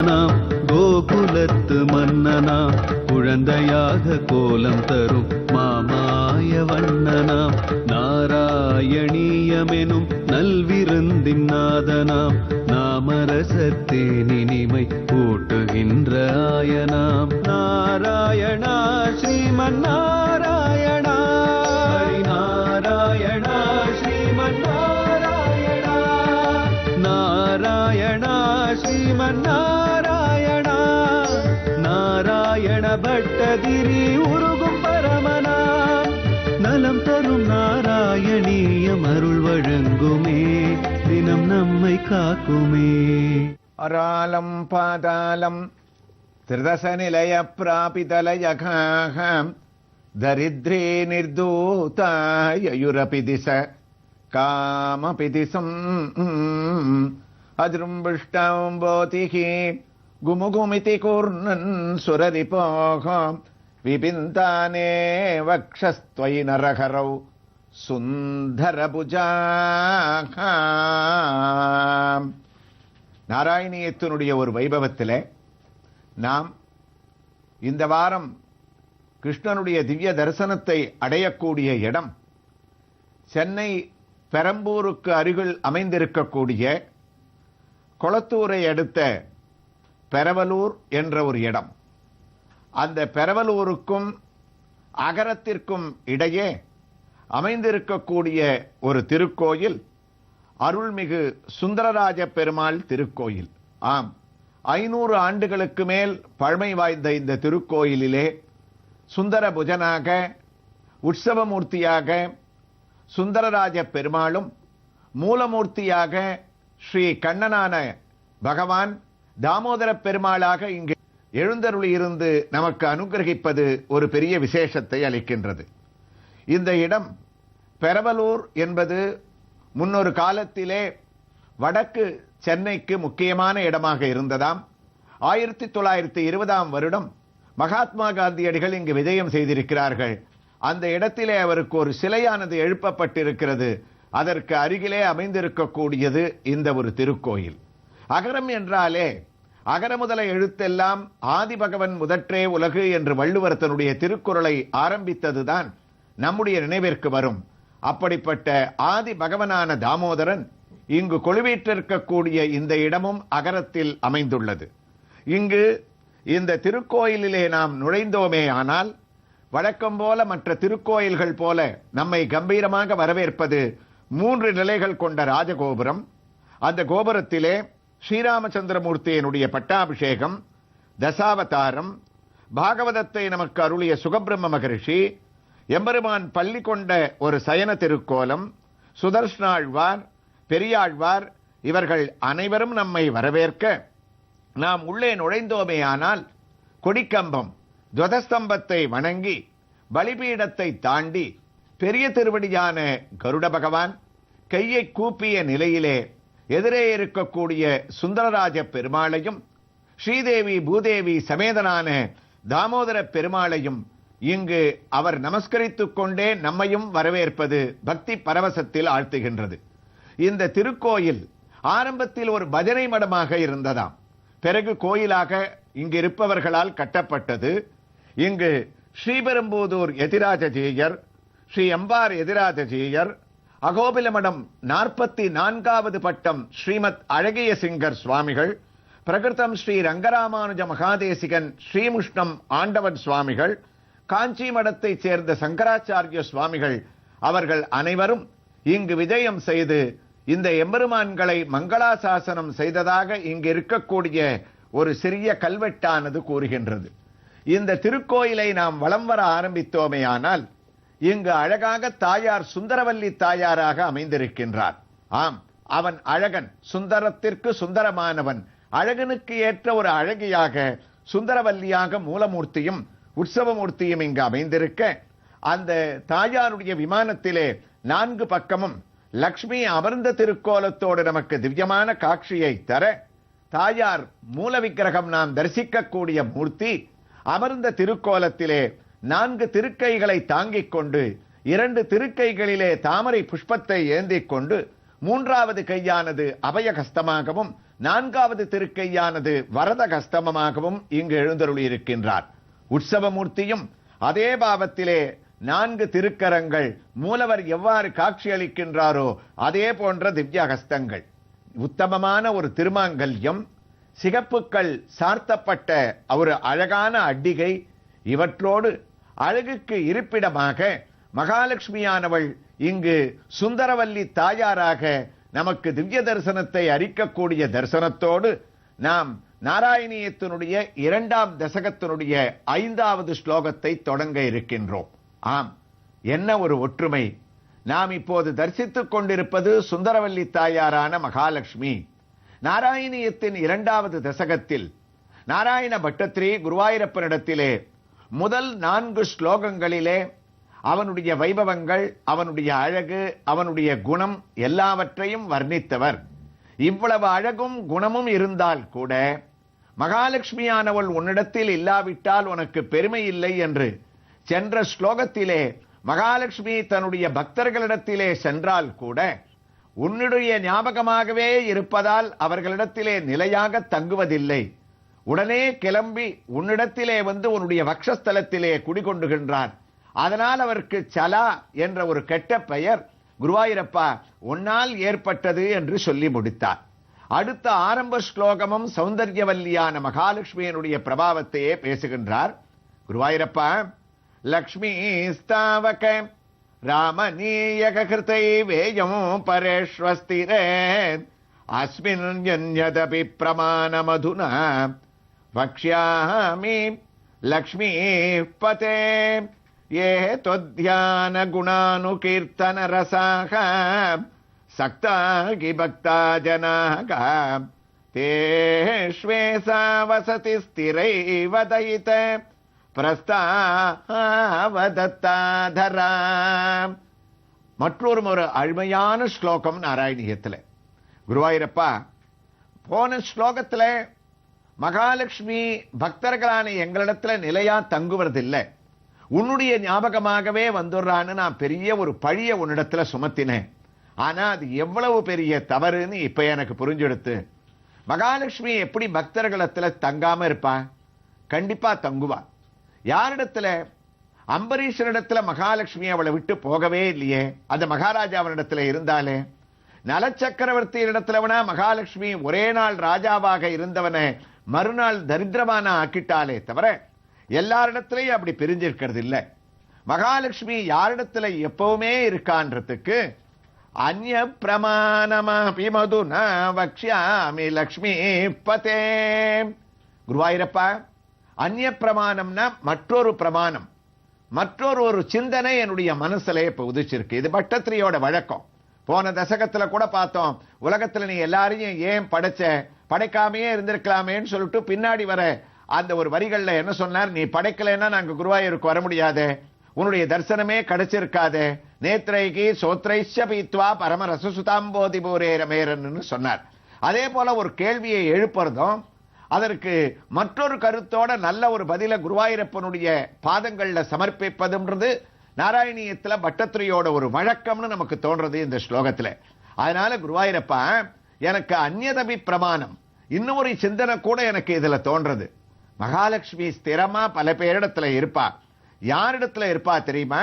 நாம் கோகுலத்து மன்னனாம் குழந்தையாக கோலம் தரும் மாமாய வண்ணனாம் நாராயணீயமெனும் நல்விருந்தின் நாதனாம் நாமரசத்தேனினிமை ஊட்டுகின்ற ஆயனாம் நாராயணா ஸ்ரீமன் நாராயணா ஹரிநாராயணா ஸ்ரீமன் நாராயணா நாராயணா ஸ்ரீமன் நாராயணா நாராயண பட்டதிரி உருகும் பரமனாம் நலம் தரும் நாராயணீயம் அருள் வழங்குமே தினம் நம்மை காக்குமே. அராலம் பாதாளம் திரிதச நிலைய பிராபிதலயகாம் தரித்ரே நிர்தூதாயுரபி திச காமபி திசம் அஜ்ரும்பிஷ்டம் போதிகி குமுகுமிதி கூர்ணன் சுரரிபோகம் விபிந்தானே வக்ஷஸ்த்வயி நரகரௌ சுந்தரபுஜாம். நாராயணியத்தினுடைய ஒரு வைபவத்தில் நாம் இந்த வாரம் கிருஷ்ணனுடைய திவ்ய தரிசனத்தை அடையக்கூடிய இடம் சென்னை பெரம்பூருக்கு அருகில் அமைந்திருக்கக்கூடிய கொளத்தூரை அடுத்த பெரவலூர் என்ற ஒரு இடம். அந்த பெரவலூருக்கும் அகரத்திற்கும் இடையே அமைந்திருக்கக்கூடிய ஒரு திருக்கோயில் அருள்மிகு சுந்தரராஜ பெருமாள் திருக்கோயில். ஆம், 500 ஆண்டுகளுக்கு மேல் பழமை வாய்ந்த இந்த திருக்கோயிலிலே சுந்தர புஜனாக உற்சவமூர்த்தியாக சுந்தரராஜ பெருமாளும் மூலமூர்த்தியாக ஸ்ரீ கண்ணனான பகவான் தாமோதர பெருமாளாக இங்கு எழுந்தருளி இருந்து நமக்கு அனுகிரகிப்பது ஒரு பெரிய விசேஷத்தை அளிக்கின்றது. இந்த இடம் பெரவலூர் என்பது முன்னொரு காலத்திலே வடக்கு சென்னைக்கு முக்கியமான இடமாக இருந்ததாம். 1920ஆம் வருடம் மகாத்மா காந்தியடிகள் இங்கு விஜயம் செய்திருக்கிறார்கள். அந்த இடத்திலே அவருக்கு ஒரு சிலையானது எழுப்பப்பட்டிருக்கிறது. அதற்கு அருகிலே அமைந்திருக்கக்கூடியது இந்த ஒரு திருக்கோயில். அகரம் என்றாலே அகர முதல எழுத்தெல்லாம் ஆதிபகவன் முதற்றே உலகு என்று வள்ளுவர் தன்னுடைய திருக்குறளை ஆரம்பித்ததுதான் நம்முடைய நினைவிற்கு வரும். அப்படிப்பட்ட ஆதி பகவனான தாமோதரன் இங்கு கொலுவீற்றிருக்கக்கூடிய இந்த இடமும் அகரத்தில் அமைந்துள்ளது. இங்கு இந்த திருக்கோயிலிலே நாம் நுழைந்தோமே ஆனால் வழக்கம் போல மற்ற திருக்கோயில்கள் போல நம்மை கம்பீரமாக வரவேற்பது 3 நிலைகள் கொண்ட ராஜகோபுரம். அந்த கோபுரத்திலே ஸ்ரீராமச்சந்திரமூர்த்தியினுடைய பட்டாபிஷேகம், தசாவதாரம், பாகவதத்தை நமக்கு அருளிய சுகபிரம்ம மகரிஷி, எம்பெருமான் பள்ளி கொண்ட ஒரு சயன திருக்கோலம், சுதர்ஷ்ணாழ்வார், பெரியாழ்வார் இவர்கள் அனைவரும் நம்மை வரவேற்க நாம் உள்ளே நுழைந்தோமே ஆனால் கொடிக்கம்பம் துவதஸ்தம்பத்தை வணங்கி பலிபீடத்தை தாண்டி பெரிய திருவடியான கருட பகவான் கையை கூப்பிய நிலையிலே எதிரே இருக்கக்கூடிய சுந்தரராஜ பெருமாளையும் ஸ்ரீதேவி பூதேவி சமேதனான தாமோதர பெருமாளையும் இங்கு அவர் நமஸ்கரித்துக் கொண்டே நம்மையும் வரவேற்பது பக்தி பரவசத்தில் ஆழ்த்துகின்றது. இந்த திருக்கோயில் ஆரம்பத்தில் ஒரு பஜனை மடமாக இருந்ததாம். பிறகு கோயிலாக இங்கு இருப்பவர்களால் கட்டப்பட்டது. இங்கு ஸ்ரீபெரும்புதூர் எதிராஜஜீயர், ஸ்ரீ அம்பார் எதிராஜஜீயர், அகோபிலமடம் 44வது பட்டம் ஸ்ரீமத் அழகிய சிங்கர் சுவாமிகள், பிரகிருதம் ஸ்ரீ ரங்கராமானுஜ மகாதேசிகன், ஸ்ரீமுஷ்ணம் ஆண்டவன் சுவாமிகள், காஞ்சி மடத்தை சேர்ந்த சங்கராச்சாரிய சுவாமிகள் அவர்கள் அனைவரும் இங்கு விஜயம் செய்து இந்த எம்பெருமான்களை மங்களாசாசனம் செய்ததாக இங்கு இருக்கக்கூடிய ஒரு சிறிய கல்வெட்டானது கூறுகின்றது. இந்த திருக்கோயிலை நாம் வலம் வர ஆரம்பித்தோமே ஆனால் இங்கு அழகாக தாயார் சுந்தரவல்லி தாயாராக அமைந்திருக்கின்றார். ஆம், அவன் அழகன், சுந்தரத்திற்கு சுந்தரமானவன், அழகனுக்கு ஏற்ற ஒரு அழகியாக சுந்தரவல்லியாக மூலமூர்த்தியும் உற்சவமூர்த்தியும் இங்கு அமைந்திருக்க, அந்த தாயாருடைய விமானத்திலே 4 பக்கமும் லக்ஷ்மி அமர்ந்த திருக்கோலத்தோடு நமக்கு திவ்யமான காட்சியை தர, தாயார் மூல விக்கிரகம் நாம் தரிசிக்கக்கூடிய மூர்த்தி அமர்ந்த திருக்கோலத்திலே 4 திருக்கைகளை தாங்கிக் கொண்டு 2 திருக்கைகளிலே தாமரை புஷ்பத்தை ஏந்திக் கொண்டு 3வது கையானது அபயகஸ்தமாகவும் நான்காவது திருக்கையானது வரத கஸ்தமமாகவும் இங்கு எழுந்தருளி இருக்கின்றார். உற்சவமூர்த்தியும் அதே பாவத்திலே 4 திருக்கரங்கள், மூலவர் எவ்வாறு காட்சியளிக்கின்றாரோ அதே போன்ற திவ்ய ஹஸ்தங்கள், உத்தமமான ஒரு திருமாங்கல்யம், சிகப்புக்கள் சார்த்தப்பட்ட ஒரு அழகான அட்டிகை, இவற்றோடு அழகுக்கு இருப்பிடமாக மகாலட்சுமியானவள் இங்கு சுந்தரவல்லி தாயாராக நமக்கு திவ்ய தரிசனத்தை அளிக்கக்கூடிய தரிசனத்தோடு நாம் நாராயணியத்தினுடைய 2ஆம் தசகத்தினுடைய 5வது ஸ்லோகத்தை தொடங்க இருக்கின்றோம். ஆம், என்ன ஒரு ஒற்றுமை! நாம் இப்போது தரிசித்துக் கொண்டிருப்பது சுந்தரவல்லி தாயாரான மகாலட்சுமி. நாராயணியத்தின் 2வது தசகத்தில் நாராயண பட்டத்திரி குருவாயூரப்பனிடத்திலே முதல் 4 ஸ்லோகங்களிலே அவனுடைய வைபவங்கள், அவனுடைய அழகு, அவனுடைய குணம் எல்லாவற்றையும் வர்ணித்தவர். இவ்வளவு அழகும் குணமும் இருந்தால் கூட மகாலட்சுமியானவள் உன்னிடத்தில் இல்லாவிட்டால் உனக்கு பெருமை இல்லை என்று சென்ற ஸ்லோகத்திலே மகாலட்சுமி தன்னுடைய பக்தர்களிடத்திலே சென்றால் கூட உன்னுடைய ஞாபகமாகவே இருப்பதால் அவர்களிடத்திலே நிலையாக தங்குவதில்லை. உடனே கிளம்பி உன்னிடத்திலே வந்து உன்னுடைய வக்ஷஸ்தலத்திலே குடிகொண்டுகின்றார். அதனால் அவருக்கு சலா என்ற ஒரு கெட்ட பெயர் குருவாயூரப்பா உன்னால் ஏற்பட்டது என்று சொல்லி முடித்தார். அடுத்த ஆரம்ப ஸ்லோகமும் சௌந்தர்யவல்லியான மகாலட்சுமியினுடைய பிரபாவத்தையே பேசுகின்றார். குருவாயூரப்பா, லக்ஷ்மி ஸ்தாவக ராமநீயகிருதை வேயம் பரேஷ்வஸ்திரே அஸ்மின் யன்யதபி பிரமாணமதுனா வக்ஷ்யாமி லக்ஷ்மீ பதே ये त्वद्ध्यान गुणानुकीर्तन रसाः सक्तागि भक्ता जनाः तेष्वेषा वसति स्थिरैव दयित प्रस्तावदत्ताधरा. மற்றொரு அருமையான ஸ்லோகம் நாராயணியத்தில். குருவாயூரப்பா, போன ஸ்லோகத்துல மகாலட்சுமி பக்தர்களான எங்களிடத்துல நிலையா தங்குவதில்லை, உன்னுடைய ஞாபகமாகவே வந்துடுறான்னு நான் பெரிய ஒரு பழிய உன்னிடத்துல சுமத்தினேன். ஆனா அது எவ்வளவு பெரிய தவறுன்னு இப்ப எனக்கு புரிஞ்செடுத்து. மகாலட்சுமி எப்படி பக்தர்களிடத்துல தங்காம இருப்பா? கண்டிப்பா தங்குவா. யாரிடத்துல? அம்பரீஷனிடத்துல மகாலட்சுமி அவளை விட்டு போகவே இல்லையே. அந்த மகாராஜாவினிடத்துல இருந்தாலே. நலச்சக்கரவர்த்தி இடத்துலவனா மகாலட்சுமி ஒரே நாள் ராஜாவாக இருந்தவனை மறுநாள் தரித்திரமான ஆக்கிட்டாலே தவிர எல்லாரிடத்திலையும் அப்படி பிரிஞ்சிருக்கிறது இல்லை. மகாலட்சுமி யாரிடத்துல எப்பவுமே இருக்கான்றதுக்கு அந்நிய பிரமாணமாபி மதுனா வக்ஷ்யாமி லக்ஷ்மி பதே. குருவாயூரப்பா, அந்நிய பிரமாணம்னா மற்றொரு பிரமாணம், மற்றொரு சிந்தனை என்னுடைய மனசுல இப்ப உதிச்சிருக்கு. இது பட்டத்திரியோட வழக்கம். போன தசகத்துல கூட பார்த்தோம், உலகத்துல நீ எல்லாரையும் ஏன் படைச்ச, படைக்காமையே இருந்திருக்கலாமேன்னு சொல்லிட்டு பின்னாடி வர அந்த ஒரு வரிகள்ல என்ன சொன்னார்? நீ படைக்கலைன்னா நாங்க குருவாயூருக்கு வர முடியாது, உன்னுடைய தரிசனமே கிடைச்சிருக்காது. நேத்ரைகி சோத்ரைஷ பீத்வா பரம ரசசுதாம்போதி பூரேரமேரன்னு சொன்னார். அதே போல ஒரு கேள்வியை எழுப்புறதும் அதற்கு மற்றொரு கருத்தோட நல்ல ஒரு பதில குருவாயூரப்பனுடைய பாதங்கள்ல சமர்ப்பிப்பதுன்றது நாராயணியத்துல பட்டத்திரியோட ஒரு வழக்கம்னு நமக்கு தோன்றது இந்த ஸ்லோகத்துல. அதனால குருவாயூரப்பா, எனக்கு அந்நியதபி பிரமாணம், இன்னொரு சிந்தனை கூட எனக்கு இதுல தோன்றது. மகாலட்சுமி ஸ்திரமா பல பேரிடத்துல இருப்பா. யாரிடத்துல இருப்பா தெரியுமா?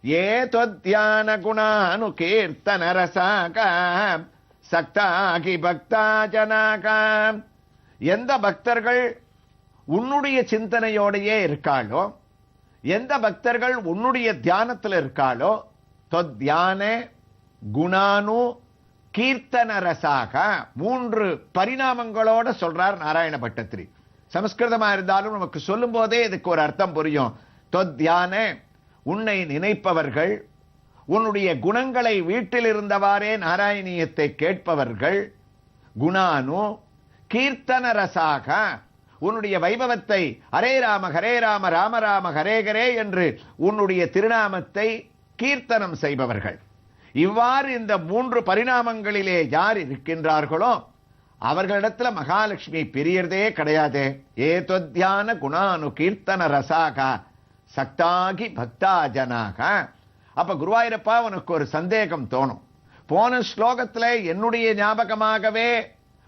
ஏ தொத்யான குணானு கீர்த்தன ரசாகா சக்தாகி பக்தா ஜனாகா. எந்த பக்தர்கள் உன்னுடைய சிந்தனையோடையே இருக்காளோ, எந்த பக்தர்கள் உன்னுடைய தியானத்தில் இருக்காளோ, தொத்யான குணானு கீர்த்தன ரசாக, 3 பரிணாமங்களோட சொல்றார் நாராயண பட்டத்திரி. சமஸ்கிருதமா இருந்தாலும் நமக்கு சொல்லும் போதே இதுக்கு ஒரு அர்த்தம் புரியும். தொத்யான, உன்னை நினைப்பவர்கள், உன்னுடைய குணங்களை வீட்டில் இருந்தவாறே நாராயணியத்தை கேட்பவர்கள். குணானு கீர்த்தன ரசாக, உன்னுடைய வைபவத்தை ஹரே ராம ராம ராம ஹரே ஹரே என்று உன்னுடைய திருநாமத்தை கீர்த்தனம் செய்பவர்கள். இவ்வாறு இந்த 3 பரிணாமங்களிலே யார் இருக்கின்றார்களோ அவர்களிடத்துல மகாலட்சுமி பிரியறதே கிடையாது. ஏதொத்யான குணானு கீர்த்தன ரசாகா சக்தாகி பக்தா ஜனாக. அப்ப குருவாயூரப்பா, உனக்கு ஒரு சந்தேகம் தோணும். போன ஸ்லோகத்துல என்னுடைய ஞாபகமாகவே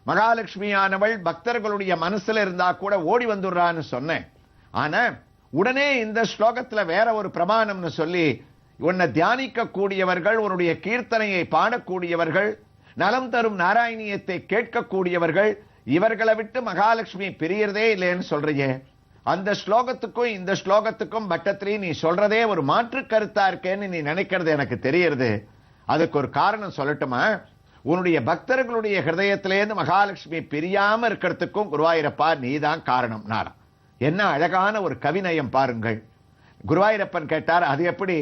மகாலட்சுமியானவள் பக்தர்களுடைய மனசுல இருந்தா கூட ஓடி வந்துடுறான்னு சொன்னேன். ஆனா உடனே இந்த ஸ்லோகத்துல வேற ஒரு பிரமாணம்னு சொல்லி, உன்னை தியானிக்க கூடியவர்கள், உன்னுடைய கீர்த்தனையை பாடக்கூடியவர்கள், நலம் தரும் நாராயணியத்தை கேட்கக்கூடியவர்கள், இவர்களை விட்டு மகாலட்சுமி பிரியறதே இல்லைன்னு சொல்றியே. அந்த ஸ்லோகத்துக்கும் இந்த ஸ்லோகத்துக்கும் பட்டத்திரி நீ சொல்றதே ஒரு மாற்று கருத்தா இருக்கேன்னு நீ நினைக்கிறது எனக்கு தெரியுது. அதுக்கு ஒரு காரணம் சொல்லட்டுமா? உன்னுடைய பக்தர்களுடைய ஹிருதயத்திலேருந்து மகாலட்சுமி பிரியாம இருக்கிறதுக்கும் குருவாயூரப்பா நீதான் காரணம். நாடா என்ன அழகான ஒரு கவிநயம் பாருங்கள். குருவாயூரப்பன் கேட்டார், அது எப்படி?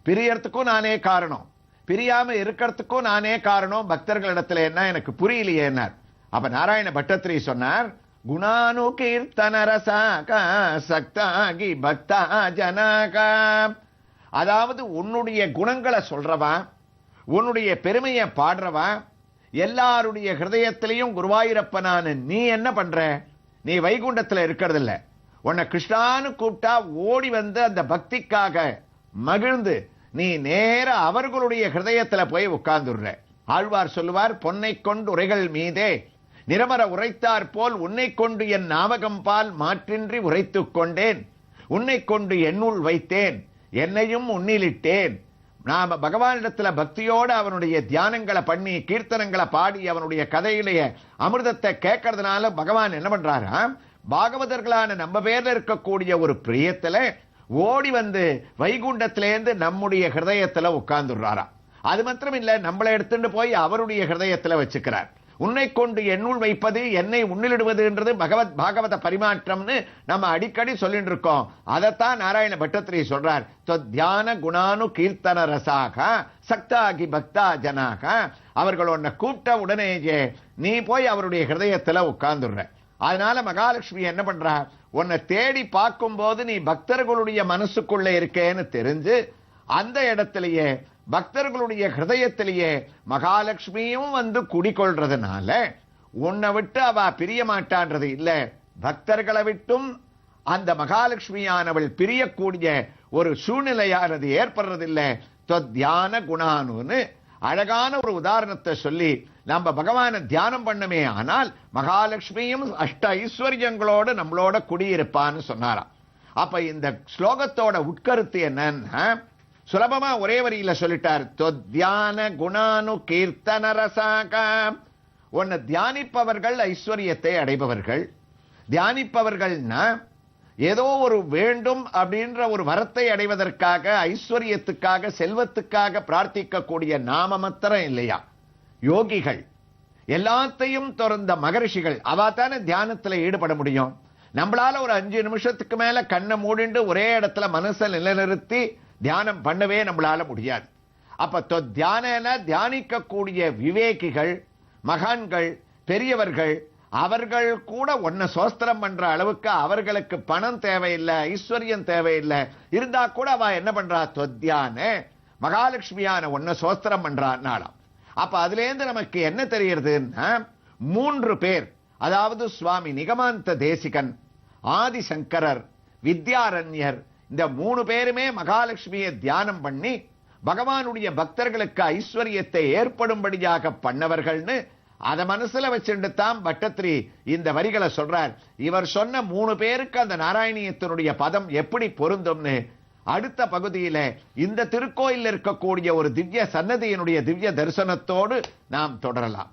பிரியறதுக்கும் நானே காரணம், பிரியாம இருக்கிறதுக்கும் நானே காரணம், பக்தர்களிடத்துல என்ன எனக்கு புரியலையே. அப்ப நாராயண பட்டத்திரி சொன்னார், குணானு கீர்த்தன ரசாகா சக்தாகி பக்தா ஜனாகா. அதாவது உன்னுடைய குணங்களை சொல்றவா, உன்னுடைய பெருமையை பாடுறவா, எல்லாருடைய ஹிருதயத்திலையும் குருவாயூரப்பனான நீ என்ன பண்ற? நீ வைகுண்டத்துல இருக்கிறது இல்ல. உன்னை கிருஷ்ணான்னு கூப்பிட்டா ஓடி வந்து அந்த பக்திக்காக மகிழ்ந்து நீ நேர அவர்களுடைய ஹிருதயத்துல போய் உட்கார்ந்துடுற. ஆழ்வார் சொல்லுவார், பொன்னை கொண்டு உரைகள் மீதே நிரமர உரைத்தார் போல் உன்னை கொண்டு என் நாமகம் பால் மாற்றின்றி உரைத்துக் கொண்டேன், உன்னை கொண்டு என்னுள் வைத்தேன், என்னையும் உன்னிலிட்டேன். நாம பகவானிடத்துல பக்தியோடு அவனுடைய தியானங்களை பண்ணி கீர்த்தனங்களை பாடி அவனுடைய கதையிலேயே அமிர்தத்தை கேட்கறதுனால பகவான் என்ன பண்றாரா, பாகவதர்களான நம்ம பேர்ல இருக்கக்கூடிய ஒரு பிரியத்துல ஓடி வந்து வைகுண்டத்திலேருந்து நம்முடைய ஹிருதயத்துல உட்கார்ந்துடுறாரா. அது மாத்திரம் இல்ல, நம்மளை எடுத்துட்டு போய் அவருடைய ஹிருதயத்துல வச்சுக்கிறார். உன்னை கொண்டு என்னுள் வைப்பது, என்னை உன்னிலிடுவதுன்றது பாகவத பரிமாற்றம்னு நம்ம அடிக்கடி சொல்லிட்டு இருக்கோம். அதைத்தான் நாராயண பட்டத்திரி சொல்றார், தியான குணானு கீர்த்தன ரசாக சக்தாகி பக்தா ஜனாக. அவர்கள் உன்னை கூப்பிட்ட உடனேயே நீ போய் அவருடைய ஹிருதயத்துல உட்கார்ந்துடுற. அதனால மகாலட்சுமி என்ன பண்றா, உன்னை தேடி பார்க்கும் போது நீ பக்தர்களுடைய மனசுக்குள்ள இருக்கேன்னு தெரிஞ்சு அந்த இடத்திலேயே பக்தர்களுடைய ஹிருதயத்திலேயே மகாலட்சுமியும் வந்து குடிக்கொள்றதுனால உன்னை விட்டு அவ பிரிய மாட்டான்றது இல்ல, பக்தர்களை விட்டும் அந்த மகாலட்சுமியானவள் பிரியக்கூடிய ஒரு சூழ்நிலையானது ஏற்படுறதில்லை. தியான குணானுன்னு அழகான ஒரு உதாரணத்தை சொல்லி நம்ம பகவான தியானம் பண்ணமே, ஆனால் மகாலட்சுமியும் அஷ்ட ஐஸ்வர்யங்களோடு நம்மளோட குடியிருப்பான்னு சொன்னாராம். அப்ப இந்த ஸ்லோகத்தோட உட்கருத்து என்னன்னா, சுலபமா ஒரே வரியில சொல்லிட்டார், தியான குணானு கீர்த்தன ரசாகா. உன்னை தியானிப்பவர்கள் ஐஸ்வர்யத்தை அடைபவர்கள். தியானிப்பவர்கள்னா ஏதோ ஒரு வேண்டும் அப்படின்ற ஒரு வரத்தை அடைவதற்காக, ஐஸ்வர்யத்துக்காக, செல்வத்துக்காக பிரார்த்திக்க கூடிய நாம மாத்திரம் இல்லையா. யோகிகள், எல்லாத்தையும் திறந்த மகரிஷிகள், அவாத்தான தியானத்துல ஈடுபட முடியும். நம்மளால ஒரு 5 நிமிஷத்துக்கு மேல கண்ணை மூடிண்டு ஒரே இடத்துல மனசை நிலைநிறுத்தி தியானம் பண்ணவே நம்மளால முடியாது. அப்ப தியான தியானிக்க கூடிய விவேகிகள், மகான்கள், பெரியவர்கள், அவர்கள் கூட ஒன்ன சோஸ்திரம் பண்ற அளவுக்கு அவர்களுக்கு பணம் தேவையில்லை, ஐஸ்வர்யம் தேவையில்லை. இருந்தா கூட அவ என்ன பண்றா, தியான மகாலட்சுமியான ஒன்ன சோஸ்திரம் பண்றான்னாலாம். அப்ப அதுல இருந்து நமக்கு என்ன தெரியுதுன்னா, 3 பேர், அதாவது சுவாமி நிகமாந்த தேசிகன், ஆதிசங்கரர், வித்யாரண்யர், இந்த 3 பேருமே மகாலட்சுமியை தியானம் பண்ணி பகவானுடைய பக்தர்களுக்கு ஐஸ்வர்யத்தை ஏற்படும்படியாக பண்ணவர்கள்னு அதை மனசுல வச்சுட்டு தான் பட்டத்திரி இந்த வரிகளை சொல்றார். இவர் சொன்ன 3 பேருக்கு அந்த நாராயணியத்தினுடைய பதம் எப்படி பொருந்தும்னு அடுத்த பகுதியில இந்த திருக்கோயில் இருக்கக்கூடிய ஒரு திவ்ய சன்னதியினுடைய திவ்ய தரிசனத்தோடு நாம் தொடரலாம்.